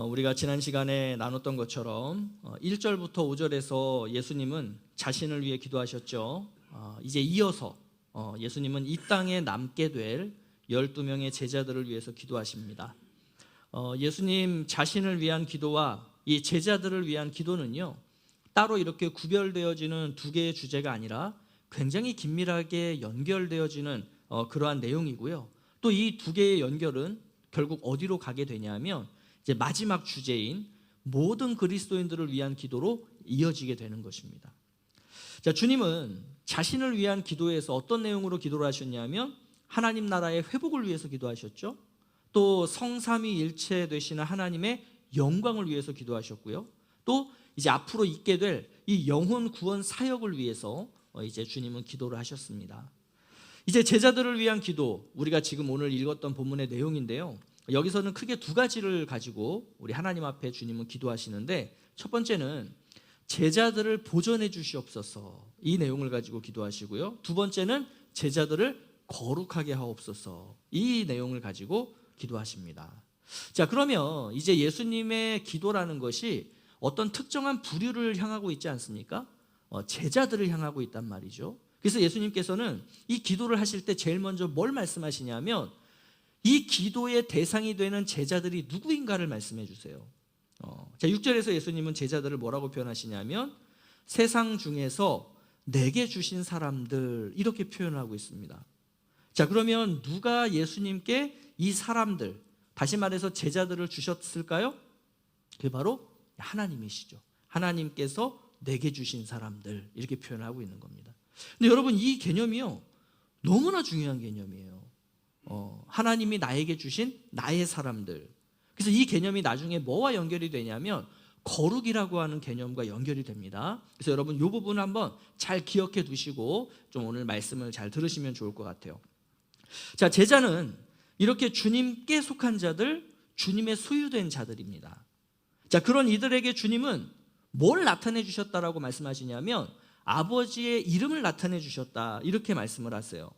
우리가 지난 시간에 나눴던 것처럼 1절부터 5절에서 예수님은 자신을 위해 기도하셨죠. 이제 이어서 예수님은 이 땅에 남게 될 12명의 제자들을 위해서 기도하십니다. 예수님 자신을 위한 기도와 이 제자들을 위한 기도는요, 따로 이렇게 구별되어지는 두 개의 주제가 아니라 굉장히 긴밀하게 연결되어지는 그러한 내용이고요. 또 이 두 개의 연결은 결국 어디로 가게 되냐면 이제 마지막 주제인 모든 그리스도인들을 위한 기도로 이어지게 되는 것입니다. 자, 주님은 자신을 위한 기도에서 어떤 내용으로 기도를 하셨냐면 하나님 나라의 회복을 위해서 기도하셨죠. 또 성삼위일체 되시는 하나님의 영광을 위해서 기도하셨고요. 또 이제 앞으로 있게 될 이 영혼 구원 사역을 위해서 이제 주님은 기도를 하셨습니다. 이제 제자들을 위한 기도, 우리가 지금 오늘 읽었던 본문의 내용인데요, 여기서는 크게 두 가지를 가지고 우리 하나님 앞에 주님은 기도하시는데, 첫 번째는 제자들을 보존해 주시옵소서, 이 내용을 가지고 기도하시고요. 두 번째는 제자들을 거룩하게 하옵소서, 이 내용을 가지고 기도하십니다. 자, 그러면 이제 예수님의 기도라는 것이 어떤 특정한 부류를 향하고 있지 않습니까? 제자들을 향하고 있단 말이죠. 그래서 예수님께서는 이 기도를 하실 때 제일 먼저 뭘 말씀하시냐면 이 기도의 대상이 되는 제자들이 누구인가를 말씀해 주세요. 자, 6절에서 예수님은 제자들을 뭐라고 표현하시냐면 세상 중에서 내게 주신 사람들, 이렇게 표현하고 있습니다. 자, 그러면 누가 예수님께 이 사람들, 다시 말해서 제자들을 주셨을까요? 그게 바로 하나님이시죠. 하나님께서 내게 주신 사람들, 이렇게 표현하고 있는 겁니다. 근데 여러분, 이 개념이요, 너무나 중요한 개념이에요. 하나님이 나에게 주신 나의 사람들. 그래서 이 개념이 나중에 뭐와 연결이 되냐면 거룩이라고 하는 개념과 연결이 됩니다. 그래서 여러분, 이 부분 한번 잘 기억해 두시고 좀 오늘 말씀을 잘 들으시면 좋을 것 같아요. 자, 제자는 이렇게 주님께 속한 자들, 주님의 소유된 자들입니다. 자, 그런 이들에게 주님은 뭘 나타내 주셨다라고 말씀하시냐면 아버지의 이름을 나타내 주셨다, 이렇게 말씀을 하세요.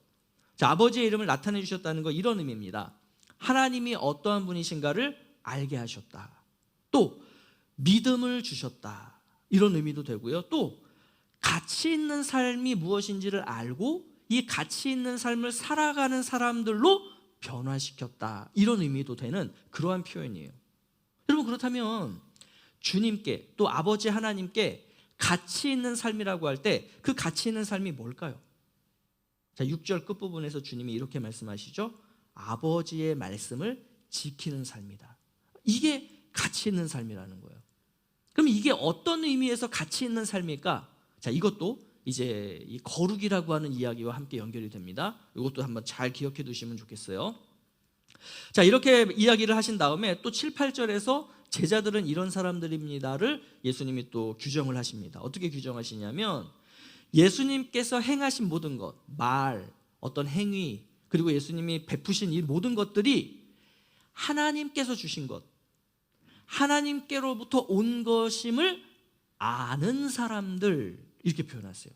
자, 아버지의 이름을 나타내 주셨다는 거, 이런 의미입니다. 하나님이 어떠한 분이신가를 알게 하셨다. 또 믿음을 주셨다, 이런 의미도 되고요. 또 가치 있는 삶이 무엇인지를 알고 이 가치 있는 삶을 살아가는 사람들로 변화시켰다, 이런 의미도 되는 그러한 표현이에요. 여러분, 그렇다면 주님께, 또 아버지 하나님께 가치 있는 삶이라고 할 때 그 가치 있는 삶이 뭘까요? 자, 6절 끝부분에서 주님이 이렇게 말씀하시죠. 아버지의 말씀을 지키는 삶이다. 이게 가치 있는 삶이라는 거예요. 그럼 이게 어떤 의미에서 가치 있는 삶일까? 자, 이것도 이제 이 거룩이라고 하는 이야기와 함께 연결이 됩니다. 이것도 한번 잘 기억해 두시면 좋겠어요. 자, 이렇게 이야기를 하신 다음에 또 7, 8절에서 제자들은 이런 사람들입니다를 예수님이 또 규정을 하십니다. 어떻게 규정하시냐면 예수님께서 행하신 모든 것, 말, 어떤 행위, 그리고 예수님이 베푸신 이 모든 것들이 하나님께서 주신 것, 하나님께로부터 온 것임을 아는 사람들, 이렇게 표현하세요.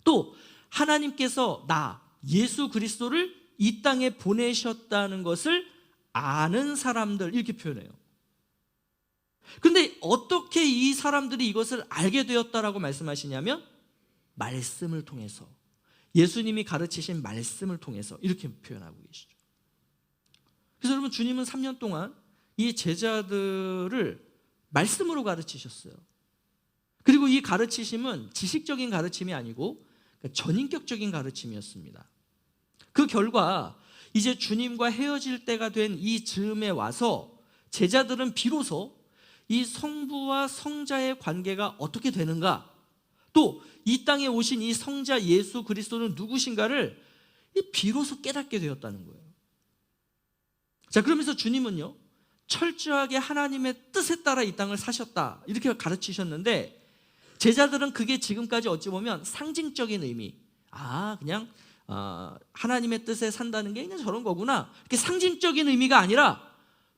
또 하나님께서 나 예수 그리스도를 이 땅에 보내셨다는 것을 아는 사람들, 이렇게 표현해요. 근데 어떻게 이 사람들이 이것을 알게 되었다라고 말씀하시냐면 말씀을 통해서, 예수님이 가르치신 말씀을 통해서, 이렇게 표현하고 계시죠. 그래서 여러분, 주님은 3년 동안 이 제자들을 말씀으로 가르치셨어요. 그리고 이 가르치심은 지식적인 가르침이 아니고 전인격적인 가르침이었습니다. 그 결과 이제 주님과 헤어질 때가 된 이 즈음에 와서 제자들은 비로소 이 성부와 성자의 관계가 어떻게 되는가, 또 이 땅에 오신 이 성자 예수 그리스도는 누구신가를 비로소 깨닫게 되었다는 거예요. 자, 그러면서 주님은요, 철저하게 하나님의 뜻에 따라 이 땅을 사셨다, 이렇게 가르치셨는데 제자들은 그게 지금까지 어찌 보면 상징적인 의미, 그냥 하나님의 뜻에 산다는 게 그냥 저런 거구나, 이렇게 상징적인 의미가 아니라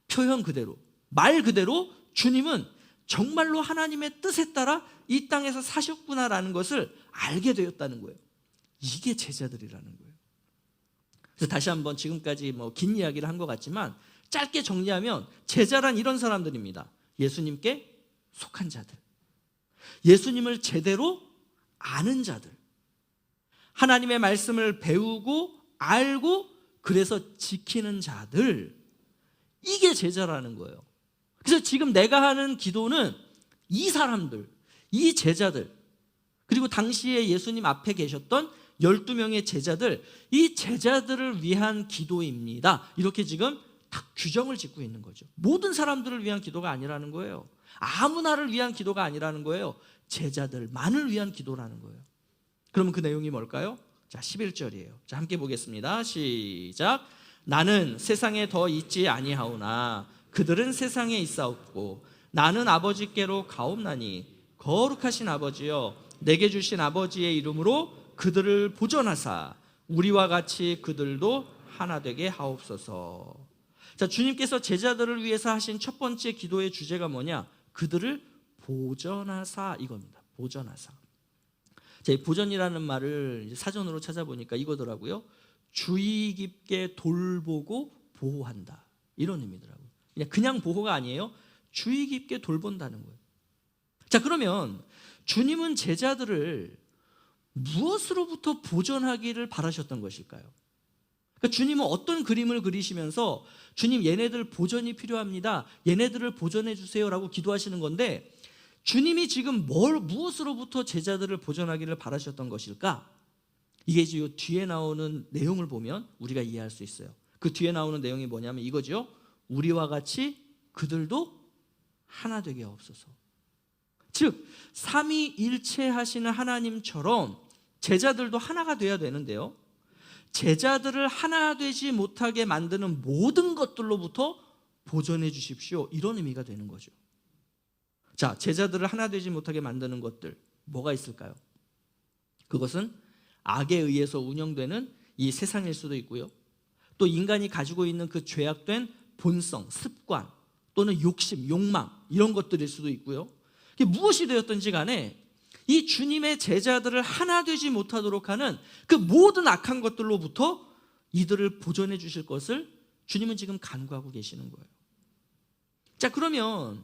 표현 그대로, 말 그대로 주님은 정말로 하나님의 뜻에 따라 이 땅에서 사셨구나라는 것을 알게 되었다는 거예요. 이게 제자들이라는 거예요. 그래서 다시 한번 지금까지 긴 이야기를 한 것 같지만 짧게 정리하면 제자란 이런 사람들입니다. 예수님께 속한 자들, 예수님을 제대로 아는 자들, 하나님의 말씀을 배우고 알고 그래서 지키는 자들, 이게 제자라는 거예요. 그래서 지금 내가 하는 기도는 이 사람들, 이 제자들, 그리고 당시에 예수님 앞에 계셨던 12명의 제자들, 이 제자들을 위한 기도입니다. 이렇게 지금 딱 규정을 짓고 있는 거죠. 모든 사람들을 위한 기도가 아니라는 거예요. 아무나를 위한 기도가 아니라는 거예요. 제자들만을 위한 기도라는 거예요. 그러면 그 내용이 뭘까요? 자, 11절이에요. 자, 함께 보겠습니다. 시작. 나는 세상에 더 있지 아니하오나 그들은 세상에 있사옵고 나는 아버지께로 가옵나니 거룩하신 아버지여 내게 주신 아버지의 이름으로 그들을 보존하사 우리와 같이 그들도 하나 되게 하옵소서. 자, 주님께서 제자들을 위해서 하신 첫 번째 기도의 주제가 뭐냐? 그들을 보존하사, 이겁니다. 보존하사. 자, 이 보존이라는 말을 사전으로 찾아보니까 이거더라고요. 주의 깊게 돌보고 보호한다, 이런 의미더라고요. 그냥 보호가 아니에요. 주의 깊게 돌본다는 거예요. 자, 그러면 주님은 제자들을 무엇으로부터 보존하기를 바라셨던 것일까요? 그러니까 주님은 어떤 그림을 그리시면서 주님, 얘네들 보존이 필요합니다, 얘네들을 보존해 주세요라고 기도하시는 건데, 주님이 지금 무엇으로부터 제자들을 보존하기를 바라셨던 것일까? 이게 이제 이 뒤에 나오는 내용을 보면 우리가 이해할 수 있어요. 그 뒤에 나오는 내용이 뭐냐면 이거죠. 우리와 같이 그들도 하나 되게 하옵소서. 즉 삼위일체하시는 하나님처럼 제자들도 하나가 돼야 되는데요, 제자들을 하나 되지 못하게 만드는 모든 것들로부터 보존해 주십시오, 이런 의미가 되는 거죠. 자, 제자들을 하나 되지 못하게 만드는 것들 뭐가 있을까요? 그것은 악에 의해서 운영되는 이 세상일 수도 있고요, 또 인간이 가지고 있는 그 죄악된 본성, 습관, 또는 욕심, 욕망, 이런 것들일 수도 있고요. 무엇이 되었든지 간에 이 주님의 제자들을 하나 되지 못하도록 하는 그 모든 악한 것들로부터 이들을 보존해 주실 것을 주님은 지금 간구하고 계시는 거예요. 자, 그러면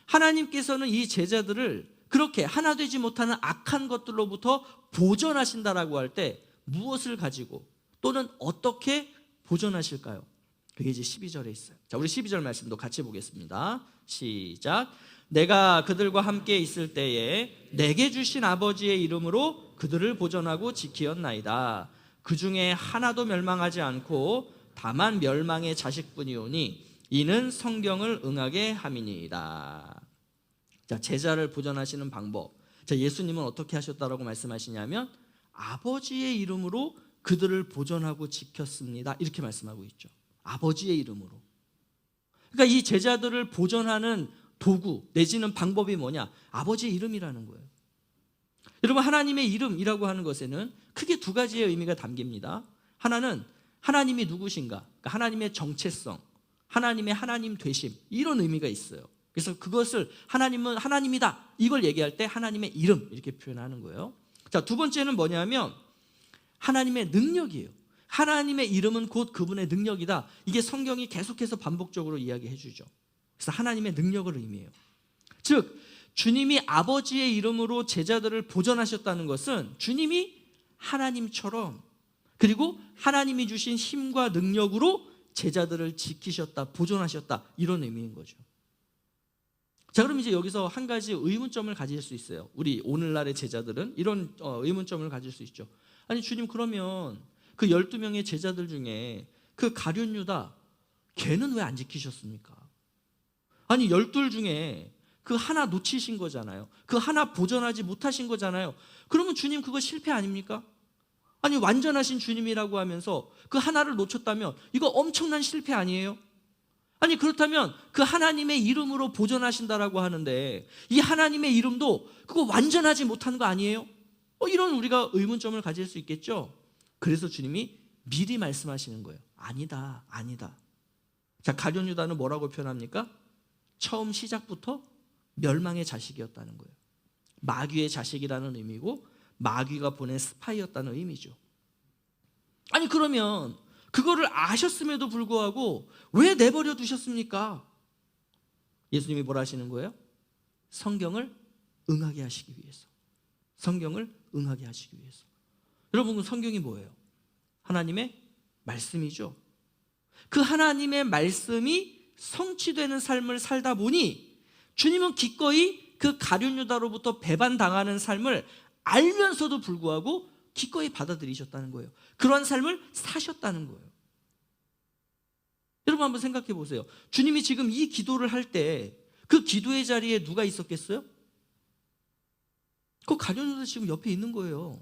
하나님께서는 이 제자들을 그렇게 하나 되지 못하는 악한 것들로부터 보존하신다라고 할 때 무엇을 가지고 또는 어떻게 보존하실까요? 그게 이제 12절에 있어요. 자, 우리 12절 말씀도 같이 보겠습니다. 시작. 내가 그들과 함께 있을 때에 내게 주신 아버지의 이름으로 그들을 보존하고 지키었나이다. 그 중에 하나도 멸망하지 않고 다만 멸망의 자식뿐이오니 이는 성경을 응하게 함이니이다. 자, 제자를 보존하시는 방법. 자, 예수님은 어떻게 하셨다라고 말씀하시냐면 아버지의 이름으로 그들을 보존하고 지켰습니다, 이렇게 말씀하고 있죠. 아버지의 이름으로. 그러니까 이 제자들을 보존하는 도구 내지는 방법이 뭐냐? 아버지의 이름이라는 거예요. 여러분, 하나님의 이름이라고 하는 것에는 크게 두 가지의 의미가 담깁니다. 하나는 하나님이 누구신가, 그러니까 하나님의 정체성, 하나님의 하나님 되심, 이런 의미가 있어요. 그래서 그것을 하나님은 하나님이다, 이걸 얘기할 때 하나님의 이름, 이렇게 표현하는 거예요. 자, 두 번째는 뭐냐면 하나님의 능력이에요. 하나님의 이름은 곧 그분의 능력이다. 이게 성경이 계속해서 반복적으로 이야기해 주죠. 그래서 하나님의 능력을 의미해요. 즉 주님이 아버지의 이름으로 제자들을 보존하셨다는 것은 주님이 하나님처럼, 그리고 하나님이 주신 힘과 능력으로 제자들을 지키셨다, 보존하셨다, 이런 의미인 거죠. 자, 그럼 이제 여기서 한 가지 의문점을 가질 수 있어요. 우리 오늘날의 제자들은 이런 의문점을 가질 수 있죠. 아니 주님, 그러면 그 12명의 제자들 중에 그 가룟 유다, 걔는 왜 안 지키셨습니까? 아니 12 중에 그 하나 놓치신 거잖아요. 그 하나 보존하지 못하신 거잖아요. 그러면 주님, 그거 실패 아닙니까? 아니 완전하신 주님이라고 하면서 그 하나를 놓쳤다면 이거 엄청난 실패 아니에요? 아니 그렇다면 그 하나님의 이름으로 보존하신다라고 하는데 이 하나님의 이름도 그거 완전하지 못한 거 아니에요? 이런 우리가 의문점을 가질 수 있겠죠. 그래서 주님이 미리 말씀하시는 거예요. 아니다, 아니다. 자, 가룟 유다는 뭐라고 표현합니까? 처음 시작부터 멸망의 자식이었다는 거예요. 마귀의 자식이라는 의미고 마귀가 보낸 스파이였다는 의미죠. 아니 그러면 그거를 아셨음에도 불구하고 왜 내버려 두셨습니까? 예수님이 뭐라 하시는 거예요? 성경을 응하게 하시기 위해서. 성경을 응하게 하시기 위해서. 여러분, 성경이 뭐예요? 하나님의 말씀이죠. 그 하나님의 말씀이 성취되는 삶을 살다 보니 주님은 기꺼이 그 가룟 유다로부터 배반당하는 삶을 알면서도 불구하고 기꺼이 받아들이셨다는 거예요. 그런 삶을 사셨다는 거예요. 여러분 한번 생각해 보세요. 주님이 지금 이 기도를 할 때 그 기도의 자리에 누가 있었겠어요? 그 가룟 유다 지금 옆에 있는 거예요.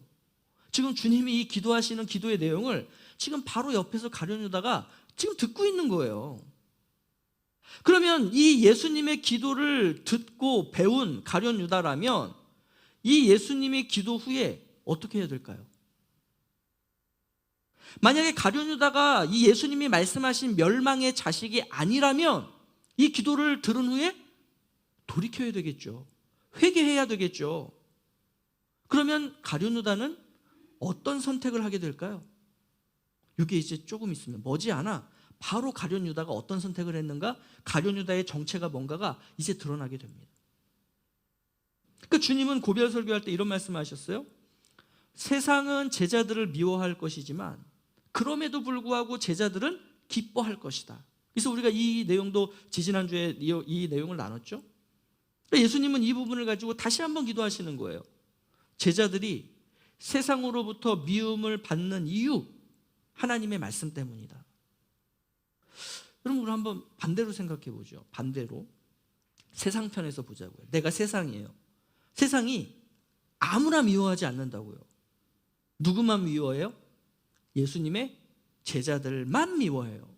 지금 주님이 이 기도하시는 기도의 내용을 지금 바로 옆에서 가룟 유다가 지금 듣고 있는 거예요. 그러면 이 예수님의 기도를 듣고 배운 가룟 유다라면 이 예수님의 기도 후에 어떻게 해야 될까요? 만약에 가룟 유다가 이 예수님이 말씀하신 멸망의 자식이 아니라면 이 기도를 들은 후에 돌이켜야 되겠죠. 회개해야 되겠죠. 그러면 가룟 유다는 어떤 선택을 하게 될까요? 이게 이제 조금 있으면 머지않아 바로 가룟 유다가 어떤 선택을 했는가? 가룟 유다의 정체가 뭔가가 이제 드러나게 됩니다. 그러니까 주님은 고별 설교할 때 이런 말씀하셨어요. 세상은 제자들을 미워할 것이지만 그럼에도 불구하고 제자들은 기뻐할 것이다. 그래서 우리가 이 내용도 지지난주에 이 내용을 나눴죠. 예수님은 이 부분을 가지고 다시 한번 기도하시는 거예요. 제자들이 세상으로부터 미움을 받는 이유, 하나님의 말씀 때문이다. 여러분, 우리 한번 반대로 생각해 보죠. 반대로 세상 편에서 보자고요. 내가 세상이에요. 세상이 아무나 미워하지 않는다고요. 누구만 미워해요? 예수님의 제자들만 미워해요.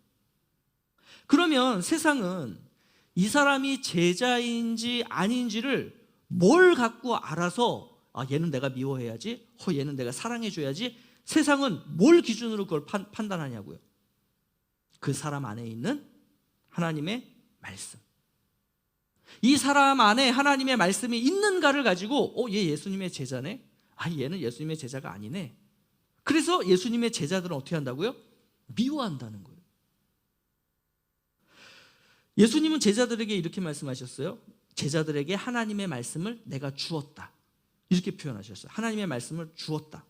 그러면 세상은 이 사람이 제자인지 아닌지를 뭘 갖고 알아서 얘는 내가 미워해야지, 얘는 내가 사랑해줘야지, 세상은 뭘 기준으로 그걸 판단하냐고요. 그 사람 안에 있는 하나님의 말씀. 이 사람 안에 하나님의 말씀이 있는가를 가지고 얘 예수님의 제자네? 얘는 예수님의 제자가 아니네. 그래서 예수님의 제자들은 어떻게 한다고요? 미워한다는 거예요. 예수님은 제자들에게 이렇게 말씀하셨어요. 제자들에게 하나님의 말씀을 내가 주었다. 이렇게 표현하셨어요. 하나님의 말씀을 주었다.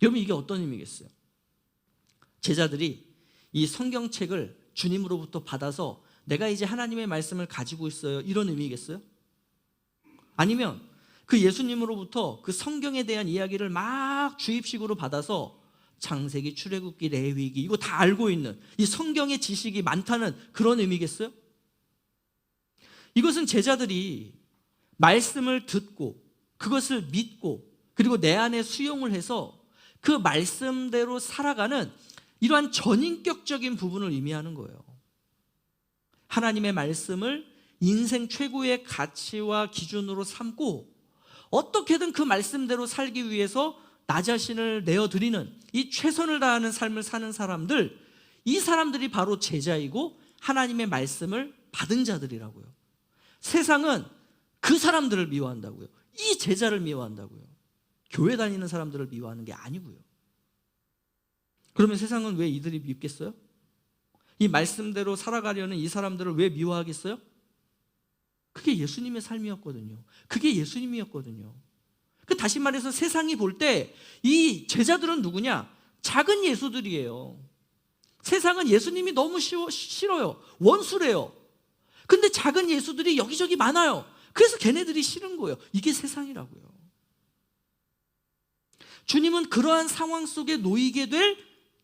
여러분, 이게 어떤 의미겠어요? 제자들이 이 성경책을 주님으로부터 받아서 내가 이제 하나님의 말씀을 가지고 있어요, 이런 의미겠어요? 아니면 그 예수님으로부터 그 성경에 대한 이야기를 막 주입식으로 받아서 창세기, 출애굽기, 레위기 이거 다 알고 있는 이 성경의 지식이 많다는 그런 의미겠어요? 이것은 제자들이 말씀을 듣고 그것을 믿고 그리고 내 안에 수용을 해서 그 말씀대로 살아가는 이러한 전인격적인 부분을 의미하는 거예요. 하나님의 말씀을 인생 최고의 가치와 기준으로 삼고 어떻게든 그 말씀대로 살기 위해서 나 자신을 내어드리는 이 최선을 다하는 삶을 사는 사람들, 이 사람들이 바로 제자이고 하나님의 말씀을 받은 자들이라고요. 세상은 그 사람들을 미워한다고요. 이 제자를 미워한다고요. 교회 다니는 사람들을 미워하는 게 아니고요. 그러면 세상은 왜 이들이 밉겠어요? 이 말씀대로 살아가려는 이 사람들을 왜 미워하겠어요? 그게 예수님의 삶이었거든요. 그게 예수님이었거든요. 다시 말해서 세상이 볼 때 이 제자들은 누구냐? 작은 예수들이에요. 세상은 예수님이 너무 싫어요. 원수래요. 근데 작은 예수들이 여기저기 많아요. 그래서 걔네들이 싫은 거예요. 이게 세상이라고요. 주님은 그러한 상황 속에 놓이게 될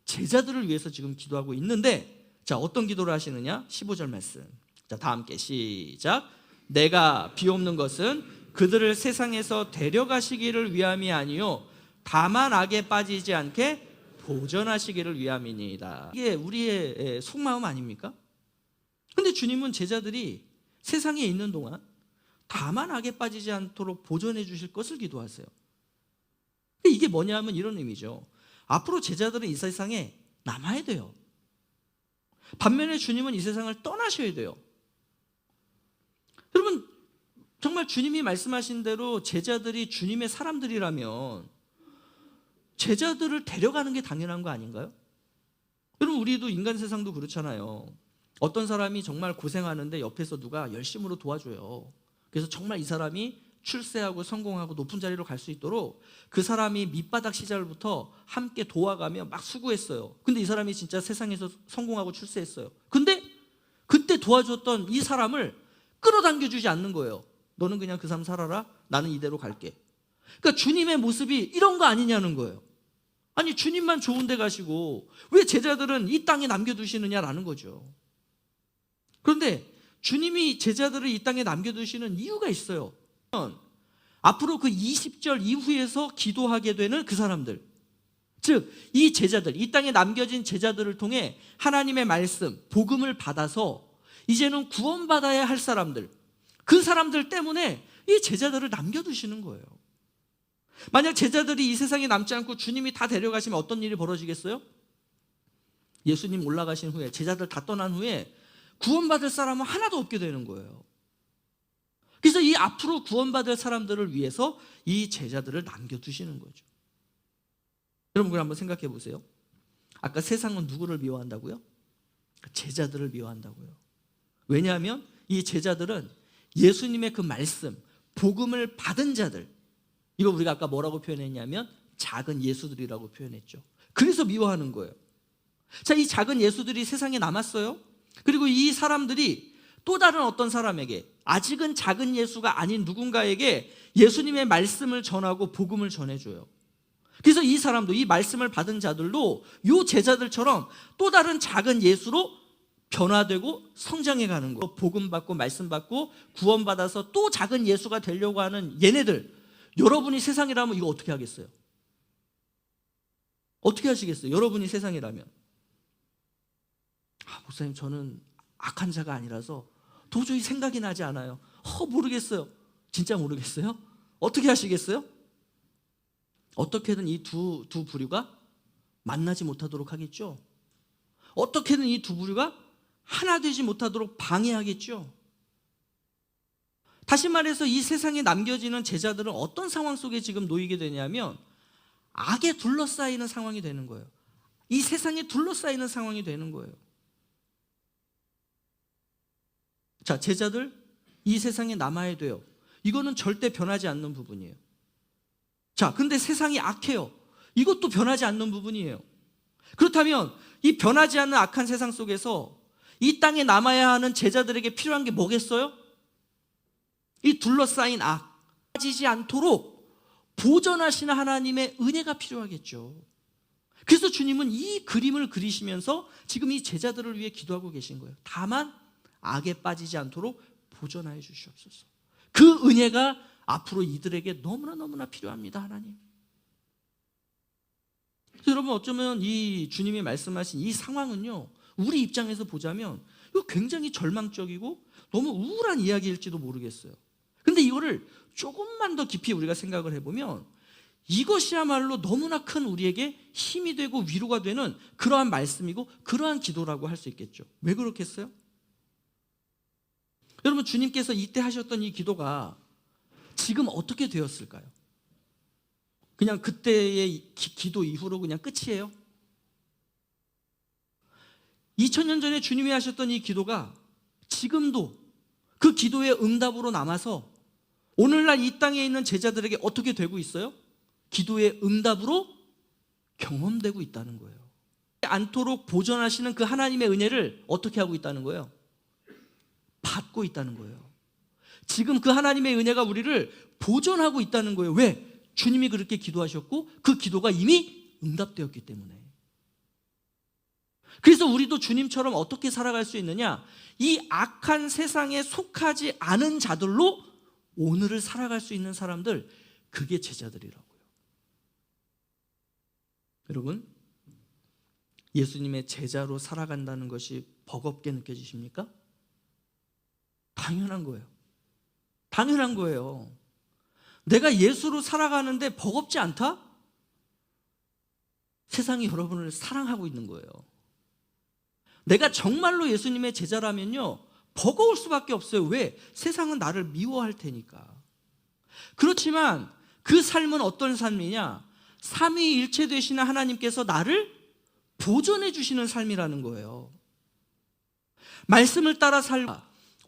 제자들을 위해서 지금 기도하고 있는데, 자, 어떤 기도를 하시느냐? 15절 말씀. 자, 다 함께 시작. 내가 비옵는 것은 그들을 세상에서 데려가시기를 위함이 아니요 다만 악에 빠지지 않게 보전하시기를 위함이니이다. 이게 우리의 속마음 아닙니까? 근데 주님은 제자들이 세상에 있는 동안 다만 악에 빠지지 않도록 보전해 주실 것을 기도하세요. 이게 뭐냐면 이런 의미죠. 앞으로 제자들은 이 세상에 남아야 돼요. 반면에 주님은 이 세상을 떠나셔야 돼요. 여러분, 정말 주님이 말씀하신 대로 제자들이 주님의 사람들이라면 제자들을 데려가는 게 당연한 거 아닌가요? 여러분, 우리도 인간 세상도 그렇잖아요. 어떤 사람이 정말 고생하는데 옆에서 누가 열심으로 도와줘요. 그래서 정말 이 사람이 출세하고 성공하고 높은 자리로 갈 수 있도록 그 사람이 밑바닥 시절부터 함께 도와가며 막 수고했어요. 근데 이 사람이 진짜 세상에서 성공하고 출세했어요. 근데 그때 도와줬던 이 사람을 끌어당겨주지 않는 거예요. 너는 그냥 그 삶 살아라. 나는 이대로 갈게. 그러니까 주님의 모습이 이런 거 아니냐는 거예요. 아니, 주님만 좋은 데 가시고 왜 제자들은 이 땅에 남겨두시느냐라는 거죠. 그런데 주님이 제자들을 이 땅에 남겨두시는 이유가 있어요. 앞으로 그 20절 이후에서 기도하게 되는 그 사람들, 즉 이 제자들, 이 땅에 남겨진 제자들을 통해 하나님의 말씀, 복음을 받아서 이제는 구원받아야 할 사람들, 그 사람들 때문에 이 제자들을 남겨두시는 거예요. 만약 제자들이 이 세상에 남지 않고 주님이 다 데려가시면 어떤 일이 벌어지겠어요? 예수님 올라가신 후에, 제자들 다 떠난 후에 구원받을 사람은 하나도 없게 되는 거예요. 그래서 이 앞으로 구원받을 사람들을 위해서 이 제자들을 남겨두시는 거죠. 여러분, 그걸 한번 생각해 보세요. 아까 세상은 누구를 미워한다고요? 제자들을 미워한다고요. 왜냐하면 이 제자들은 예수님의 그 말씀, 복음을 받은 자들, 이거 우리가 아까 뭐라고 표현했냐면 작은 예수들이라고 표현했죠. 그래서 미워하는 거예요. 자, 이 작은 예수들이 세상에 남았어요. 그리고 이 사람들이 또 다른 어떤 사람에게, 아직은 작은 예수가 아닌 누군가에게 예수님의 말씀을 전하고 복음을 전해줘요. 그래서 이 사람도, 이 말씀을 받은 자들도 이 제자들처럼 또 다른 작은 예수로 변화되고 성장해 가는 거예요. 복음 받고 말씀 받고 구원받아서 또 작은 예수가 되려고 하는 얘네들, 여러분이 세상이라면 이거 어떻게 하겠어요? 어떻게 하시겠어요? 여러분이 세상이라면. 목사님, 저는 악한 자가 아니라서 도저히 생각이 나지 않아요. 모르겠어요. 진짜 모르겠어요? 어떻게 하시겠어요? 어떻게든 이 두 부류가 만나지 못하도록 하겠죠. 어떻게든 이 두 부류가 하나 되지 못하도록 방해하겠죠. 다시 말해서 이 세상에 남겨지는 제자들은 어떤 상황 속에 지금 놓이게 되냐면 악에 둘러싸이는 상황이 되는 거예요. 이 세상에 둘러싸이는 상황이 되는 거예요. 자, 제자들 이 세상에 남아야 돼요. 이거는 절대 변하지 않는 부분이에요. 자, 근데 세상이 악해요. 이것도 변하지 않는 부분이에요. 그렇다면 이 변하지 않는 악한 세상 속에서 이 땅에 남아야 하는 제자들에게 필요한 게 뭐겠어요? 이 둘러싸인 악, 빠지지 않도록 보존하시는 하나님의 은혜가 필요하겠죠. 그래서 주님은 이 그림을 그리시면서 지금 이 제자들을 위해 기도하고 계신 거예요. 다만 악에 빠지지 않도록 보존하여 주시옵소서. 그 은혜가 앞으로 이들에게 너무나 필요합니다, 하나님. 여러분, 어쩌면 이 주님이 말씀하신 이 상황은요, 우리 입장에서 보자면 이거 굉장히 절망적이고 너무 우울한 이야기일지도 모르겠어요. 근데 이거를 조금만 더 깊이 우리가 생각을 해보면 이것이야말로 너무나 큰 우리에게 힘이 되고 위로가 되는 그러한 말씀이고 그러한 기도라고 할 수 있겠죠. 왜 그렇겠어요? 여러분, 주님께서 이때 하셨던 이 기도가 지금 어떻게 되었을까요? 그냥 그때의 기도 이후로 그냥 끝이에요? 2000년 전에 주님이 하셨던 이 기도가 지금도 그 기도의 응답으로 남아서 오늘날 이 땅에 있는 제자들에게 어떻게 되고 있어요? 기도의 응답으로 경험되고 있다는 거예요. 않도록 보존하시는 그 하나님의 은혜를 어떻게 하고 있다는 거예요? 받고 있다는 거예요. 지금 그 하나님의 은혜가 우리를 보존하고 있다는 거예요. 왜? 주님이 그렇게 기도하셨고 그 기도가 이미 응답되었기 때문에. 그래서 우리도 주님처럼 어떻게 살아갈 수 있느냐? 이 악한 세상에 속하지 않은 자들로 오늘을 살아갈 수 있는 사람들, 그게 제자들이라고요. 여러분, 예수님의 제자로 살아간다는 것이 버겁게 느껴지십니까? 당연한 거예요. 당연한 거예요. 내가 예수로 살아가는데 버겁지 않다? 세상이 여러분을 사랑하고 있는 거예요. 내가 정말로 예수님의 제자라면요, 버거울 수밖에 없어요. 왜? 세상은 나를 미워할 테니까. 그렇지만 그 삶은 어떤 삶이냐? 삼위일체 되시는 하나님께서 나를 보존해 주시는 삶이라는 거예요. 말씀을 따라 살고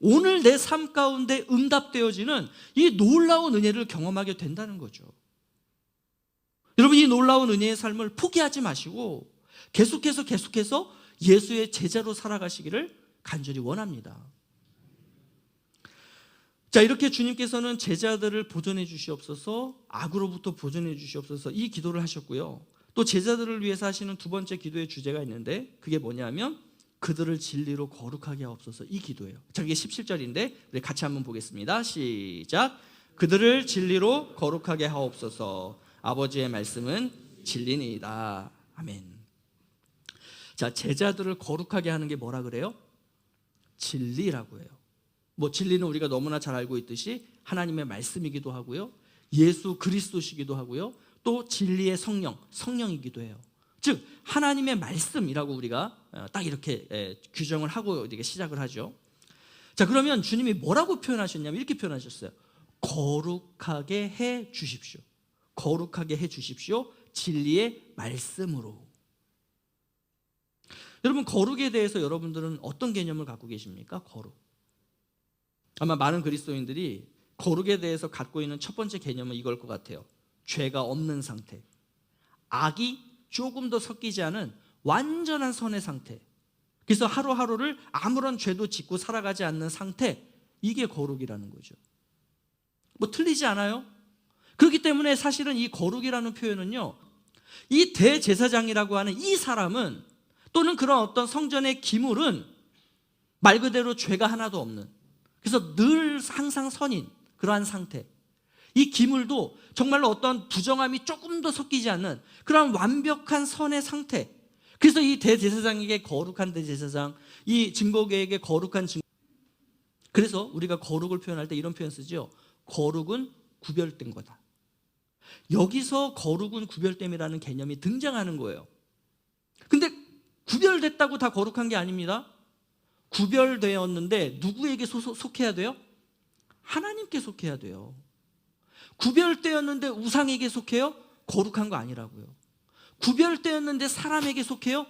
오늘 내 삶 가운데 응답되어지는 이 놀라운 은혜를 경험하게 된다는 거죠. 여러분, 이 놀라운 은혜의 삶을 포기하지 마시고 계속해서 예수의 제자로 살아가시기를 간절히 원합니다. 자, 이렇게 주님께서는 제자들을 보존해 주시옵소서, 악으로부터 보존해 주시옵소서 이 기도를 하셨고요. 또 제자들을 위해서 하시는 두 번째 기도의 주제가 있는데 그게 뭐냐면 그들을 진리로 거룩하게 하옵소서 이 기도예요. 자, 그게 17절인데 우리 같이 한번 보겠습니다. 시작. 그들을 진리로 거룩하게 하옵소서. 아버지의 말씀은 진리니이다. 아멘. 자, 제자들을 거룩하게 하는 게 뭐라 그래요? 진리라고 해요. 뭐 진리는 우리가 너무나 잘 알고 있듯이 하나님의 말씀이기도 하고요, 예수 그리스도시기도 하고요, 또 진리의 성령이기도 해요. 즉 하나님의 말씀이라고 우리가 딱 이렇게 규정을 하고 이렇게 시작을 하죠. 자, 그러면 주님이 뭐라고 표현하셨냐면 이렇게 표현하셨어요. 거룩하게 해 주십시오. 거룩하게 해 주십시오. 진리의 말씀으로. 여러분, 거룩에 대해서 여러분들은 어떤 개념을 갖고 계십니까? 거룩. 아마 많은 그리스도인들이 거룩에 대해서 갖고 있는 첫 번째 개념은 이걸 것 같아요. 죄가 없는 상태, 악이 조금 더 섞이지 않은 완전한 선의 상태. 그래서 하루하루를 아무런 죄도 짓고 살아가지 않는 상태, 이게 거룩이라는 거죠. 뭐 틀리지 않아요? 그렇기 때문에 사실은 이 거룩이라는 표현은요, 이 대제사장이라고 하는 이 사람은, 또는 그런 어떤 성전의 기물은 말 그대로 죄가 하나도 없는, 그래서 늘 항상 선인 그러한 상태, 이 기물도 정말로 어떤 부정함이 조금 더 섞이지 않는 그런 완벽한 선의 상태. 그래서 이 대제사장에게 거룩한 대제사장, 이 증거계에게 거룩한 증거. 그래서 우리가 거룩을 표현할 때 이런 표현 쓰죠. 거룩은 구별된 거다. 여기서 거룩은 구별됨이라는 개념이 등장하는 거예요. 근데 구별됐다고 다 거룩한 게 아닙니다. 구별되었는데 누구에게 속해야 돼요? 하나님께 속해야 돼요. 구별되었는데 우상에게 속해요? 거룩한 거 아니라고요. 구별되었는데 사람에게 속해요?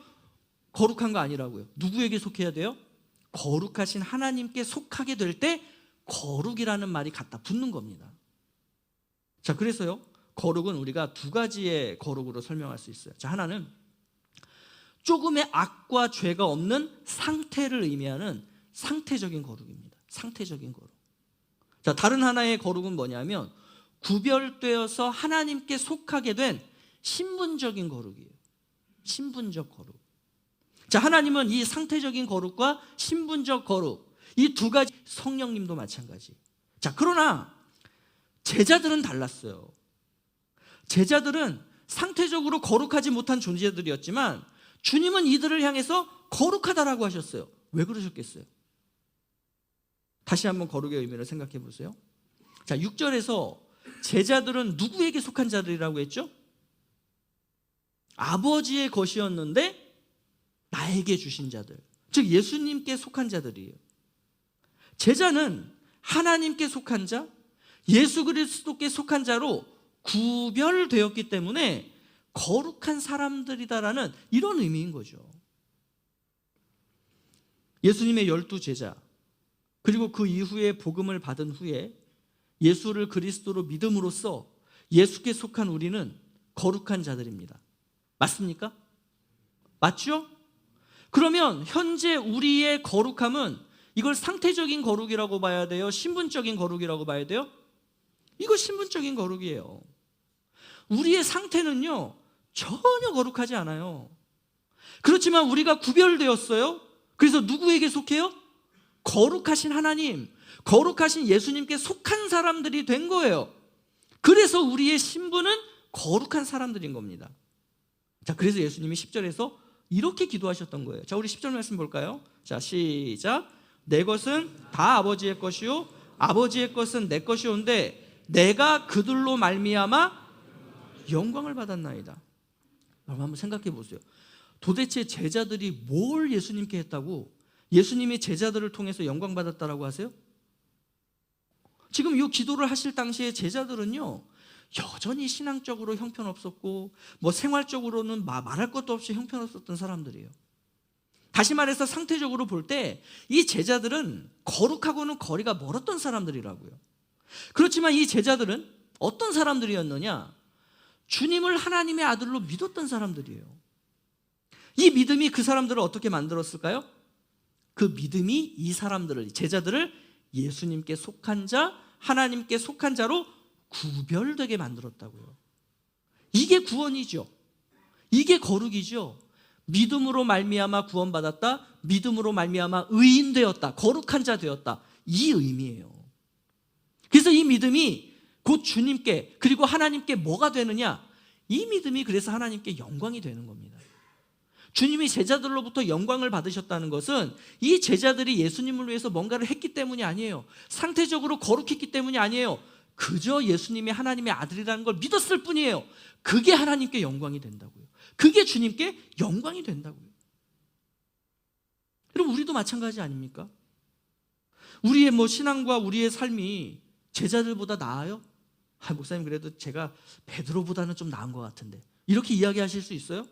거룩한 거 아니라고요. 누구에게 속해야 돼요? 거룩하신 하나님께 속하게 될 때 거룩이라는 말이 갖다 붙는 겁니다. 자, 그래서요, 거룩은 우리가 두 가지의 거룩으로 설명할 수 있어요. 자, 하나는 조금의 악과 죄가 없는 상태를 의미하는 상태적인 거룩입니다. 상태적인 거룩. 자, 다른 하나의 거룩은 뭐냐면 구별되어서 하나님께 속하게 된 신분적인 거룩이에요. 신분적 거룩. 자, 하나님은 이 상태적인 거룩과 신분적 거룩, 이 두 가지, 성령님도 마찬가지. 자, 그러나 제자들은 달랐어요. 제자들은 상태적으로 거룩하지 못한 존재들이었지만 주님은 이들을 향해서 거룩하다라고 하셨어요. 왜 그러셨겠어요? 다시 한번 거룩의 의미를 생각해 보세요. 자, 6절에서 제자들은 누구에게 속한 자들이라고 했죠? 아버지의 것이었는데 나에게 주신 자들, 즉 예수님께 속한 자들이에요. 제자는 하나님께 속한 자, 예수 그리스도께 속한 자로 구별되었기 때문에 거룩한 사람들이다라는 이런 의미인 거죠. 예수님의 12제자, 그리고 그 이후에 복음을 받은 후에 예수를 그리스도로 믿음으로써 예수께 속한 우리는 거룩한 자들입니다. 맞습니까? 맞죠? 그러면 현재 우리의 거룩함은 이걸 상태적인 거룩이라고 봐야 돼요? 신분적인 거룩이라고 봐야 돼요? 이거 신분적인 거룩이에요. 우리의 상태는요, 전혀 거룩하지 않아요. 그렇지만 우리가 구별되었어요. 그래서 누구에게 속해요? 거룩하신 하나님, 거룩하신 예수님께 속한 사람들이 된 거예요. 그래서 우리의 신분은 거룩한 사람들인 겁니다. 자, 그래서 예수님이 10절에서 이렇게 기도하셨던 거예요. 자, 우리 10절 말씀 볼까요? 자, 시작. 내 것은 다 아버지의 것이요 아버지의 것은 내 것이온데 내가 그들로 말미암아 영광을 받았나이다. 여러분 한번 생각해 보세요. 도대체 제자들이 뭘 예수님께 했다고 예수님이 제자들을 통해서 영광 받았다라고 하세요? 지금 이 기도를 하실 당시에 제자들은요, 여전히 신앙적으로 형편없었고 뭐 생활적으로는 말할 것도 없이 형편없었던 사람들이에요. 다시 말해서 상태적으로 볼 때 이 제자들은 거룩하고는 거리가 멀었던 사람들이라고요. 그렇지만 이 제자들은 어떤 사람들이었느냐? 주님을 하나님의 아들로 믿었던 사람들이에요. 이 믿음이 그 사람들을 어떻게 만들었을까요? 그 믿음이 이 사람들을, 제자들을 예수님께 속한 자, 하나님께 속한 자로 구별되게 만들었다고요. 이게 구원이죠. 이게 거룩이죠. 믿음으로 말미암아 구원받았다, 믿음으로 말미암아 의인 되었다, 거룩한 자 되었다, 이 의미예요. 그래서 이 믿음이 곧 주님께 그리고 하나님께 뭐가 되느냐? 이 믿음이 그래서 하나님께 영광이 되는 겁니다. 주님이 제자들로부터 영광을 받으셨다는 것은 이 제자들이 예수님을 위해서 뭔가를 했기 때문이 아니에요. 상태적으로 거룩했기 때문이 아니에요. 그저 예수님이 하나님의 아들이라는 걸 믿었을 뿐이에요. 그게 하나님께 영광이 된다고요. 그게 주님께 영광이 된다고요. 여러분, 우리도 마찬가지 아닙니까? 우리의 신앙과 우리의 삶이 제자들보다 나아요? 목사님, 그래도 제가 베드로보다는 좀 나은 것 같은데, 이렇게 이야기하실 수 있어요?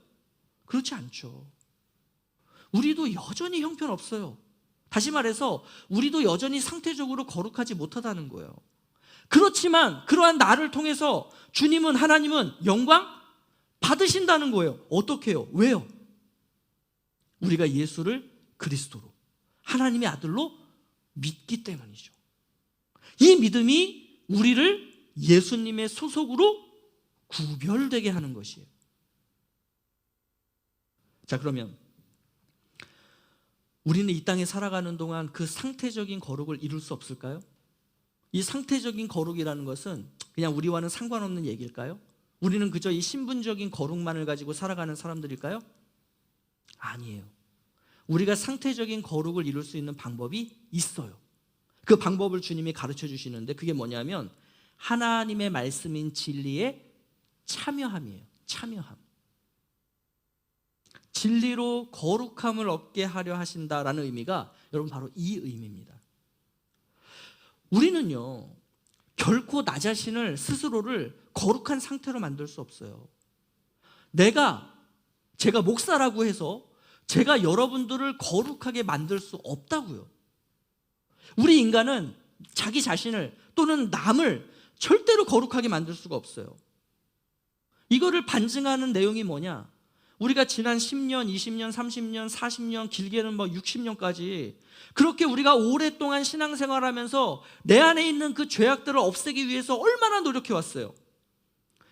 그렇지 않죠. 우리도 여전히 형편없어요. 다시 말해서 우리도 여전히 상태적으로 거룩하지 못하다는 거예요. 그렇지만 그러한 나를 통해서 주님은, 하나님은 영광 받으신다는 거예요. 어떻게 해요? 왜요? 우리가 예수를 그리스도로, 하나님의 아들로 믿기 때문이죠. 이 믿음이 우리를 예수님의 소속으로 구별되게 하는 것이에요. 자, 그러면 우리는 이 땅에 살아가는 동안 그 상태적인 거룩을 이룰 수 없을까요? 이 상태적인 거룩이라는 것은 그냥 우리와는 상관없는 얘기일까요? 우리는 그저 이 신분적인 거룩만을 가지고 살아가는 사람들일까요? 아니에요. 우리가 상태적인 거룩을 이룰 수 있는 방법이 있어요. 그 방법을 주님이 가르쳐 주시는데 그게 뭐냐면 하나님의 말씀인 진리에 참여함이에요. 참여함. 진리로 거룩함을 얻게 하려 하신다라는 의미가 여러분 바로 이 의미입니다. 우리는요, 결코 나 자신을, 스스로를 거룩한 상태로 만들 수 없어요. 제가 목사라고 해서 제가 여러분들을 거룩하게 만들 수 없다고요. 우리 인간은 자기 자신을 또는 남을 절대로 거룩하게 만들 수가 없어요. 이거를 반증하는 내용이 뭐냐? 우리가 지난 10년, 20년, 30년, 40년, 길게는 60년까지 그렇게 우리가 오랫동안 신앙생활하면서 내 안에 있는 그 죄악들을 없애기 위해서 얼마나 노력해 왔어요.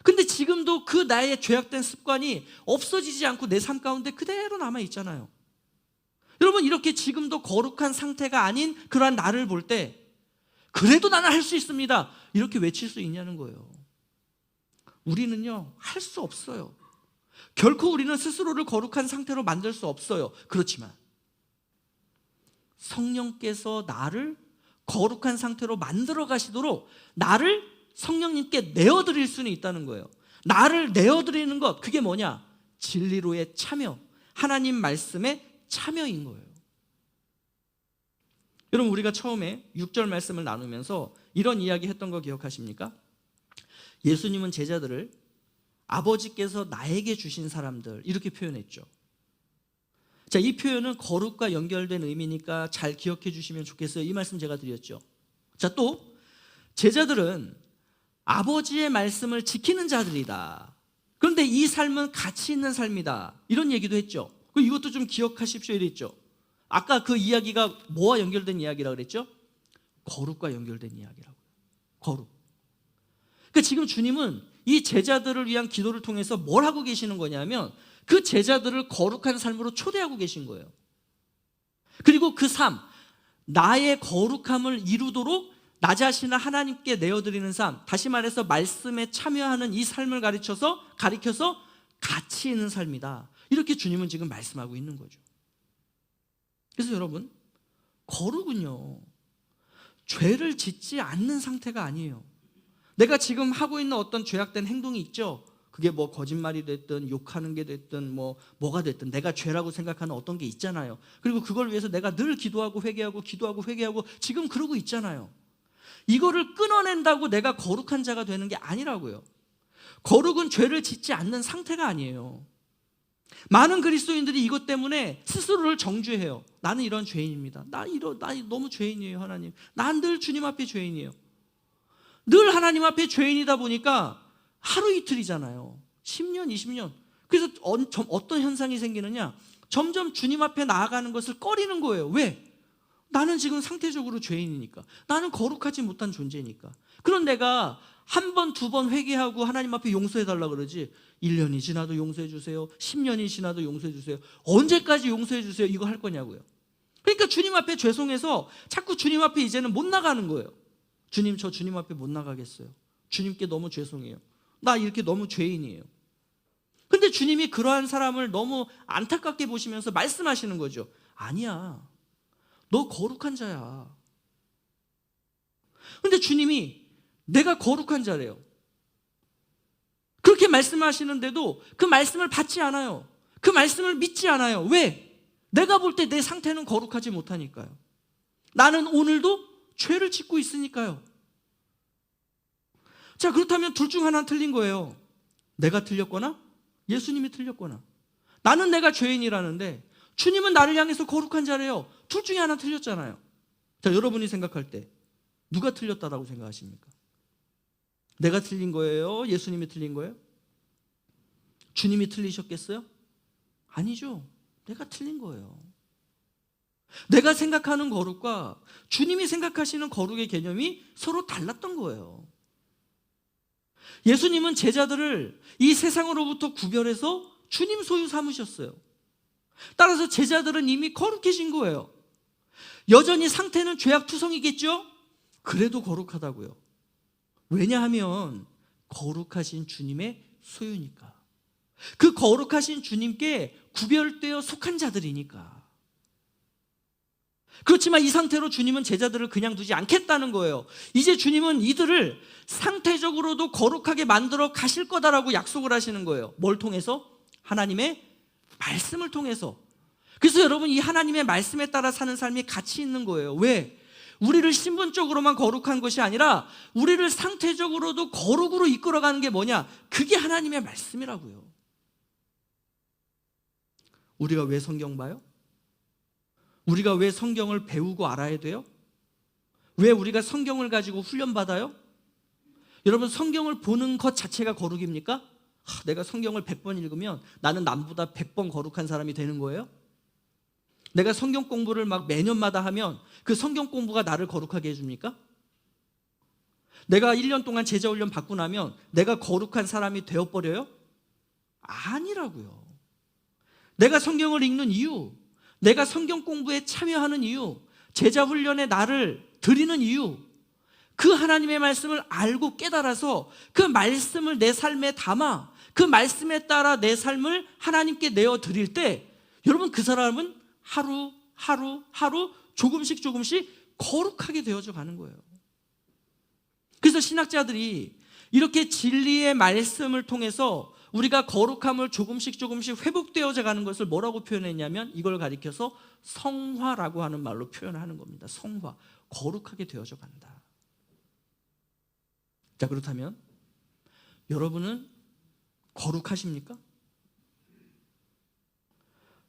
근데 지금도 그 나의 죄악된 습관이 없어지지 않고 내 삶 가운데 그대로 남아 있잖아요. 여러분, 이렇게 지금도 거룩한 상태가 아닌 그러한 나를 볼 때 그래도 나는 할 수 있습니다, 이렇게 외칠 수 있냐는 거예요. 우리는요, 할 수 없어요. 결코 우리는 스스로를 거룩한 상태로 만들 수 없어요. 그렇지만 성령께서 나를 거룩한 상태로 만들어 가시도록 나를 성령님께 내어드릴 수는 있다는 거예요. 나를 내어드리는 것, 그게 뭐냐? 진리로의 참여, 하나님 말씀에 참여인 거예요. 여러분, 우리가 처음에 6절 말씀을 나누면서 이런 이야기 했던 거 기억하십니까? 예수님은 제자들을 아버지께서 나에게 주신 사람들, 이렇게 표현했죠. 자, 이 표현은 거룩과 연결된 의미니까 잘 기억해 주시면 좋겠어요. 이 말씀 제가 드렸죠. 자, 또 제자들은 아버지의 말씀을 지키는 자들이다. 그런데 이 삶은 가치 있는 삶이다, 이런 얘기도 했죠. 이것도 좀 기억하십시오 이랬죠. 아까 그 이야기가 뭐와 연결된 이야기라고 그랬죠? 거룩과 연결된 이야기라고요. 거룩. 그러니까 지금 주님은 이 제자들을 위한 기도를 통해서 뭘 하고 계시는 거냐면 그 제자들을 거룩한 삶으로 초대하고 계신 거예요. 그리고 그 삶, 나의 거룩함을 이루도록 나 자신을 하나님께 내어드리는 삶, 다시 말해서 말씀에 참여하는 이 삶을 가르쳐서 가치 있는 삶이다, 이렇게 주님은 지금 말씀하고 있는 거죠. 그래서 여러분, 거룩은요, 죄를 짓지 않는 상태가 아니에요. 내가 지금 하고 있는 어떤 죄악된 행동이 있죠. 그게 거짓말이 됐든 욕하는 게 됐든 뭐가 됐든 내가 죄라고 생각하는 어떤 게 있잖아요. 그리고 그걸 위해서 내가 늘 기도하고 회개하고 지금 그러고 있잖아요. 이거를 끊어낸다고 내가 거룩한 자가 되는 게 아니라고요. 거룩은 죄를 짓지 않는 상태가 아니에요. 많은 그리스도인들이 이것 때문에 스스로를 정죄해요. 나는 이런 죄인입니다. 나 너무 죄인이에요, 하나님. 난 늘 주님 앞에 죄인이에요. 늘 하나님 앞에 죄인이다 보니까 하루 이틀이잖아요. 10년, 20년. 그래서 어떤 현상이 생기느냐? 점점 주님 앞에 나아가는 것을 꺼리는 거예요. 왜? 나는 지금 상태적으로 죄인이니까. 나는 거룩하지 못한 존재니까. 그런 내가 한 번, 두 번 회개하고 하나님 앞에 용서해달라 그러지 1년이 지나도 용서해 주세요. 10년이 지나도 용서해 주세요. 언제까지 용서해 주세요? 이거 할 거냐고요. 그러니까 주님 앞에 죄송해서 자꾸 주님 앞에 이제는 못 나가는 거예요. 주님, 저 주님 앞에 못 나가겠어요. 주님께 너무 죄송해요. 나 이렇게 너무 죄인이에요. 근데 주님이 그러한 사람을 너무 안타깝게 보시면서 말씀하시는 거죠. 아니야. 너 거룩한 자야. 근데 주님이 내가 거룩한 자래요. 그렇게 말씀하시는데도 그 말씀을 받지 않아요. 그 말씀을 믿지 않아요. 왜? 내가 볼 때 내 상태는 거룩하지 못하니까요. 나는 오늘도 죄를 짓고 있으니까요. 자, 그렇다면 둘 중 하나는 틀린 거예요. 내가 틀렸거나 예수님이 틀렸거나. 나는 내가 죄인이라는데 주님은 나를 향해서 거룩한 자래요. 둘 중에 하나 틀렸잖아요. 자, 여러분이 생각할 때 누가 틀렸다라고 생각하십니까? 내가 틀린 거예요? 예수님이 틀린 거예요? 주님이 틀리셨겠어요? 아니죠. 내가 틀린 거예요. 내가 생각하는 거룩과 주님이 생각하시는 거룩의 개념이 서로 달랐던 거예요. 예수님은 제자들을 이 세상으로부터 구별해서 주님 소유 삼으셨어요. 따라서 제자들은 이미 거룩해진 거예요. 여전히 상태는 죄악투성이겠죠? 그래도 거룩하다고요. 왜냐하면 거룩하신 주님의 소유니까. 그 거룩하신 주님께 구별되어 속한 자들이니까. 그렇지만 이 상태로 주님은 제자들을 그냥 두지 않겠다는 거예요. 이제 주님은 이들을 상태적으로도 거룩하게 만들어 가실 거다라고 약속을 하시는 거예요. 뭘 통해서? 하나님의 말씀을 통해서. 그래서 여러분, 이 하나님의 말씀에 따라 사는 삶이 가치 있는 거예요. 왜? 우리를 신분적으로만 거룩한 것이 아니라 우리를 상태적으로도 거룩으로 이끌어가는 게 뭐냐? 그게 하나님의 말씀이라고요. 우리가 왜 성경 봐요? 우리가 왜 성경을 배우고 알아야 돼요? 왜 우리가 성경을 가지고 훈련받아요? 여러분, 성경을 보는 것 자체가 거룩입니까? 내가 성경을 100번 읽으면 나는 남보다 100번 거룩한 사람이 되는 거예요? 내가 성경 공부를 막 매년마다 하면 그 성경 공부가 나를 거룩하게 해줍니까? 내가 1년 동안 제자훈련 받고 나면 내가 거룩한 사람이 되어버려요? 아니라고요. 내가 성경을 읽는 이유, 내가 성경 공부에 참여하는 이유, 제자훈련에 나를 드리는 이유, 그 하나님의 말씀을 알고 깨달아서 그 말씀을 내 삶에 담아 그 말씀에 따라 내 삶을 하나님께 내어드릴 때 여러분, 그 사람은 하루 조금씩 거룩하게 되어져 가는 거예요. 그래서 신학자들이 이렇게 진리의 말씀을 통해서 우리가 거룩함을 조금씩 회복되어져 가는 것을 뭐라고 표현했냐면 이걸 가리켜서 성화라고 하는 말로 표현하는 겁니다. 성화, 거룩하게 되어져 간다. 자, 그렇다면 여러분은 거룩하십니까?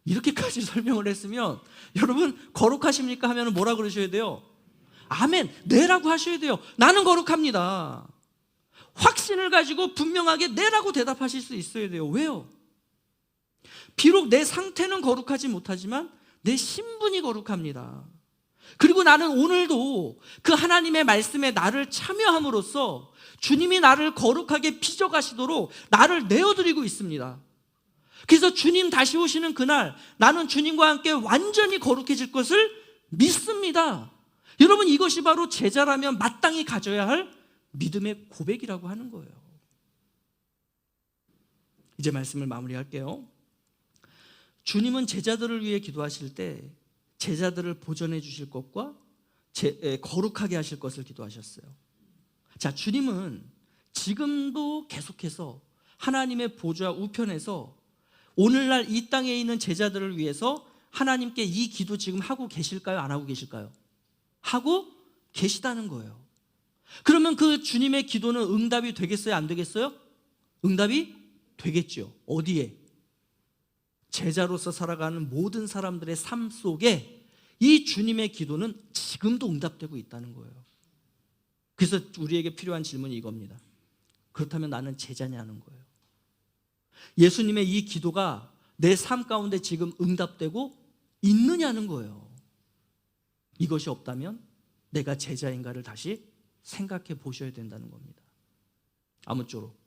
이렇게까지 설명을 했으면 여러분 거룩하십니까? 하면 뭐라 그러셔야 돼요? 아멘, 네라고 하셔야 돼요. 나는 거룩합니다. 확신을 가지고 분명하게 네라고 대답하실 수 있어야 돼요. 왜요? 비록 내 상태는 거룩하지 못하지만 내 신분이 거룩합니다. 그리고 나는 오늘도 그 하나님의 말씀에 나를 참여함으로써 주님이 나를 거룩하게 빚어가시도록 나를 내어드리고 있습니다. 그래서 주님 다시 오시는 그날 나는 주님과 함께 완전히 거룩해질 것을 믿습니다. 여러분, 이것이 바로 제자라면 마땅히 가져야 할 믿음의 고백이라고 하는 거예요. 이제 말씀을 마무리할게요. 주님은 제자들을 위해 기도하실 때 제자들을 보존해 주실 것과 거룩하게 하실 것을 기도하셨어요. 자, 주님은 지금도 계속해서 하나님의 보좌 우편에서 오늘날 이 땅에 있는 제자들을 위해서 하나님께 이 기도 지금 하고 계실까요? 안 하고 계실까요? 하고 계시다는 거예요. 그러면 그 주님의 기도는 응답이 되겠어요? 안 되겠어요? 응답이 되겠죠. 어디에? 제자로서 살아가는 모든 사람들의 삶 속에 이 주님의 기도는 지금도 응답되고 있다는 거예요. 그래서 우리에게 필요한 질문이 이겁니다. 그렇다면 나는 제자냐는 거예요. 예수님의 이 기도가 내 삶 가운데 지금 응답되고 있느냐는 거예요. 이것이 없다면 내가 제자인가를 다시 생각해 보셔야 된다는 겁니다. 아무쪼록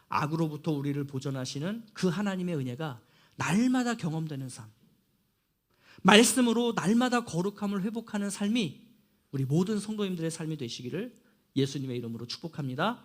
악으로부터 우리를 보존하시는 그 하나님의 은혜가 날마다 경험되는 삶, 말씀으로 날마다 거룩함을 회복하는 삶이 우리 모든 성도님들의 삶이 되시기를 예수님의 이름으로 축복합니다.